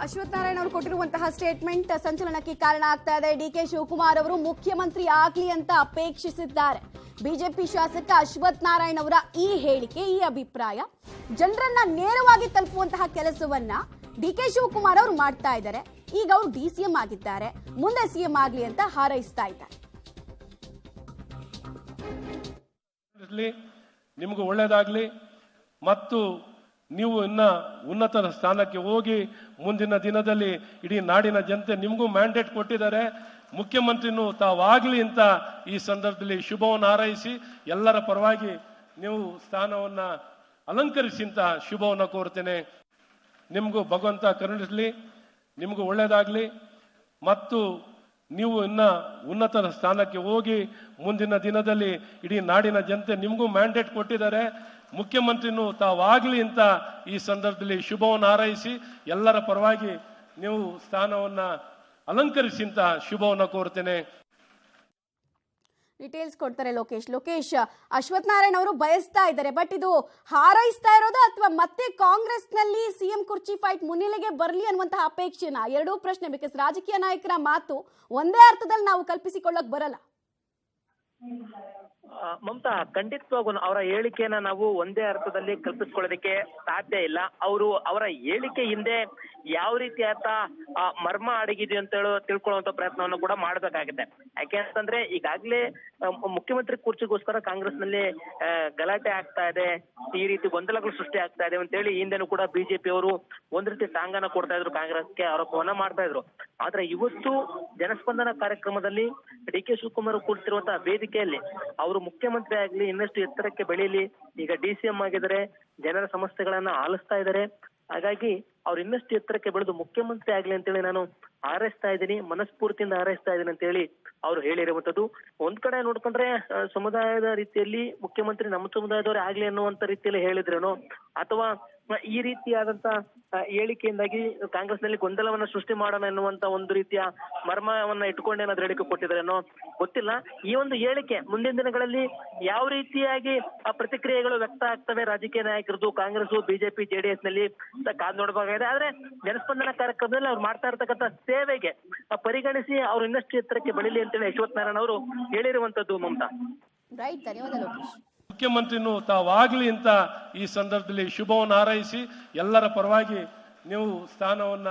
ಅಶ್ವಥ್ ನಾರಾಯಣ ಅವರು ಕೊಟ್ಟಿರುವಂತಹ ಸ್ಟೇಟ್ಮೆಂಟ್ ಸಂಚಲನಕ್ಕೆ ಕಾರಣ ಆಗ್ತಾ ಇದೆ. ಡಿಕೆ ಶಿವಕುಮಾರ್ ಅವರು ಮುಖ್ಯಮಂತ್ರಿ ಆಗಲಿ ಅಂತ ಅಪೇಕ್ಷಿಸಿದ್ದಾರೆ. ಬಿಜೆಪಿ ಶಾಸಕ ಅಶ್ವಥ್ ನಾರಾಯಣ ಅವರ ಈ ಹೇಳಿಕೆ, ಈ ಅಭಿಪ್ರಾಯ ಜನರನ್ನ ನೇರವಾಗಿ ತಲುಪುವಂತಹ ಕೆಲಸವನ್ನ ಡಿಕೆ ಶಿವಕುಮಾರ್ ಅವರು ಮಾಡ್ತಾ ಇದ್ದಾರೆ. ಈಗ ಅವರು ಡಿಸಿಎಂ ಆಗಿದ್ದಾರೆ, ಮುಂದೆ ಸಿಎಂ ಆಗಲಿ ಅಂತ ಹಾರೈಸ್ತಾ ಇದ್ದಾರೆ. ನಿಮಗೂ ಒಳ್ಳೆಯದಾಗಲಿ ಮತ್ತು ನೀವು ಇನ್ನ ಉನ್ನತ ಸ್ಥಾನಕ್ಕೆ ಹೋಗಿ ಮುಂದಿನ ದಿನದಲ್ಲಿ ಇಡೀ ನಾಡಿನ ಜನತೆ ನಿಮಗೂ ಮ್ಯಾಂಡೇಟ್ ಕೊಟ್ಟಿದ್ದಾರೆ. ಮುಖ್ಯಮಂತ್ರಿನೂ ತಾವಾಗಲಿ ಅಂತ ಈ ಸಂದರ್ಭದಲ್ಲಿ ಶುಭವನ್ನು ಹಾರೈಸಿ ಎಲ್ಲರ ಪರವಾಗಿ ನೀವು ಸ್ಥಾನವನ್ನ ಅಲಂಕರಿಸಿ ಅಂತ ಶುಭವನ್ನು ಕೋರ್ತೇನೆ. ನಿಮಗೂ ಭಗವಂತ ಕರುಣಿಸಲಿ, ನಿಮಗೂ ಒಳ್ಳೆಯದಾಗಲಿ ಮತ್ತು ನೀವು ಇನ್ನ ಉನ್ನತ ಸ್ಥಾನಕ್ಕೆ ಹೋಗಿ ಮುಂದಿನ ದಿನದಲ್ಲಿ ಇಡೀ ನಾಡಿನ ಜನತೆ ನಿಮಗೂ ಮ್ಯಾಂಡೇಟ್ ಕೊಟ್ಟಿದ್ದಾರೆ. ಮುಖ್ಯಮಂತ್ರಿನೂ ತಾವಾಗಲಿ ಅಂತ ಈ ಸಂದರ್ಭದಲ್ಲಿ ಶುಭವನ್ನು ಹಾರೈಸಿ ಎಲ್ಲರ ಪರವಾಗಿ ನೀವು ಸ್ಥಾನವನ್ನ ಅಲಂಕರಿಸಿ ಅಂತ ಶುಭವನ್ನು ಕೋರ್ತೇನೆ. ಡೀಟೇಲ್ಸ್ ಕೊಡ್ತಾರೆ ಲೋಕೇಶ್. ಅಶ್ವಥ್ ನಾರಾಯಣ ಅವರು ಬಯಸ್ತಾ ಇದ್ದಾರೆ, ಬಟ್ ಇದು ಹಾರೈಸ್ತಾ ಇರೋದು ಅಥವಾ ಮತ್ತೆ ಕಾಂಗ್ರೆಸ್ ನಲ್ಲಿ ಸಿಎಂ ಕುರ್ಚಿ ಫೈಟ್ ಮುನ್ನೆಲೆಗೆ ಬರಲಿ ಅನ್ನುವಂತಹ ಅಪೇಕ್ಷೆನ? ಎರಡೂ ಪ್ರಶ್ನೆ. ಬಿಕಾಸ್ ರಾಜಕೀಯ ನಾಯಕರ ಮಾತು ಒಂದೇ ಅರ್ಥದಲ್ಲಿ ನಾವು ಕಲ್ಪಿಸಿಕೊಳ್ಳಕ್ ಬರಲ್ಲ. ಮಮತಾ, ಖಂಡಿತವಾಗೂ ಅವರ ಹೇಳಿಕೆಯನ್ನ ನಾವು ಒಂದೇ ಅರ್ಥದಲ್ಲಿ ಕಲ್ಪಿಸ್ಕೊಳ್ಳೋದಕ್ಕೆ ಸಾಧ್ಯ ಇಲ್ಲ. ಅವರ ಹೇಳಿಕೆ ಹಿಂದೆ ಯಾವ ರೀತಿಯಾದ ಮರ್ಮ ಅಡಗಿದೆ ಅಂತ ತಿಳ್ಕೊಳ್ಳುವಂತ ಪ್ರಯತ್ನವನ್ನು ಕೂಡ ಮಾಡಬೇಕಾಗಿದೆ. ಯಾಕೆ ಅಂತಂದ್ರೆ ಈಗಾಗಲೇ ಮುಖ್ಯಮಂತ್ರಿ ಕುರ್ಚಿಗೋಸ್ಕರ ಕಾಂಗ್ರೆಸ್ ನಲ್ಲಿ ಗಲಾಟೆ ಆಗ್ತಾ ಇದೆ, ಈ ರೀತಿ ಗೊಂದಲಗಳು ಸೃಷ್ಟಿ ಆಗ್ತಾ ಇದೆ ಅಂತ ಹೇಳಿ ಹಿಂದೆನೂ ಕೂಡ ಬಿಜೆಪಿ ಅವರು ಒಂದ್ ರೀತಿ ಟಾಂಗನ ಕೊಡ್ತಾ ಇದ್ರು, ಕಾಂಗ್ರೆಸ್ಗೆ ಆರೋಪವನ್ನ ಮಾಡ್ತಾ ಇದ್ರು. ಆದ್ರೆ ಇವತ್ತು ಜನಸ್ಪಂದನ ಕಾರ್ಯಕ್ರಮದಲ್ಲಿ ಡಿ ಕೆ ಶಿವಕುಮಾರ್ ಕೂಡ್ತಿರುವಂತಹ ವೇದಿಕೆಯಲ್ಲಿ ಅವರು ಮುಖ್ಯಮಂತ್ರಿ ಆಗ್ಲಿ, ಇನ್ನಷ್ಟು ಎತ್ತರಕ್ಕೆ ಬೆಳೀಲಿ, ಈಗ ಡಿಸಿಎಂ ಆಗಿದ್ದಾರೆ, ಜನರ ಸಮಸ್ಯೆಗಳನ್ನ ಆಲಿಸ್ತಾ ಇದ್ದಾರೆ, ಹಾಗಾಗಿ ಅವ್ರು ಇನ್ನಷ್ಟು ಎತ್ತರಕ್ಕೆ ಬೆಳೆದು ಮುಖ್ಯಮಂತ್ರಿ ಆಗ್ಲಿ ಅಂತೇಳಿ ನಾನು ಹಾರೈಸ್ತಾ ಇದ್ದೀನಿ, ಮನಸ್ಫೂರ್ತಿಯಿಂದ ಹಾರೈಸ್ತಾ ಇದ್ದೀನಿ ಅಂತ ಹೇಳಿ ಅವ್ರು ಹೇಳಿರುವಂತದ್ದು. ಒಂದ್ ಕಡೆ ನೋಡ್ಕೊಂಡ್ರೆ ಸಮುದಾಯದ ರೀತಿಯಲ್ಲಿ ಮುಖ್ಯಮಂತ್ರಿ ನಮ್ಮ ಸಮುದಾಯದವರೇ ಆಗ್ಲಿ ಅನ್ನುವಂತ ರೀತಿಯಲ್ಲಿ ಹೇಳಿದ್ರೇನೋ, ಅಥವಾ ಈ ರೀತಿಯಾದಂತ ಹೇಳಿಕೆಯಿಂದಾಗಿ ಕಾಂಗ್ರೆಸ್ ನಲ್ಲಿ ಗೊಂದಲವನ್ನ ಸೃಷ್ಟಿ ಮಾಡೋಣ ಎನ್ನುವಂತ ಒಂದು ರೀತಿಯ ಮರ್ಮವನ್ನ ಇಟ್ಕೊಂಡೇನಾದ್ರೂ ಹೇಳಿಕೆ ಕೊಟ್ಟಿದ್ರೇನೋ ಗೊತ್ತಿಲ್ಲ. ಈ ಒಂದು ಹೇಳಿಕೆ ಮುಂದಿನ ದಿನಗಳಲ್ಲಿ ಯಾವ ರೀತಿಯಾಗಿ ಪ್ರತಿಕ್ರಿಯೆಗಳು ವ್ಯಕ್ತ ಆಗ್ತವೆ ರಾಜಕೀಯ ನಾಯಕರದು, ಕಾಂಗ್ರೆಸ್, ಬಿಜೆಪಿ, ಜೆಡಿಎಸ್ ನಲ್ಲಿ ಕಾದ್ ನೋಡಬೇಕಾಗಿದೆ. ಆದ್ರೆ ಜನಸ್ಪಂದನ ಕಾರ್ಯಕ್ರಮದಲ್ಲಿ ಅವ್ರು ಮಾಡ್ತಾ ಇರ್ತಕ್ಕಂಥ ಸೇವೆಗೆ ಪರಿಗಣಿಸಿ ಅವ್ರು ಇನ್ನಷ್ಟು ಎತ್ತರಕ್ಕೆ ಬೆಳೀಲಿ ಅಂತೇಳಿ ಅಶ್ವಥ್ ನಾರಾಯಣ ಅವರು ಹೇಳಿರುವಂತದ್ದು. ಮಮತಾ, ರೈಟ್, ಧನ್ಯವಾದ ಲೋಕೇಶ್. ಮುಖ್ಯಮಂತ್ರಿನೂ ತಾವಾಗಲಿ ಅಂತ ಈ ಸಂದರ್ಭದಲ್ಲಿ ಶುಭವನ್ನು ಹಾರೈಸಿ ಎಲ್ಲರ ಪರವಾಗಿ ನೀವು ಸ್ಥಾನವನ್ನ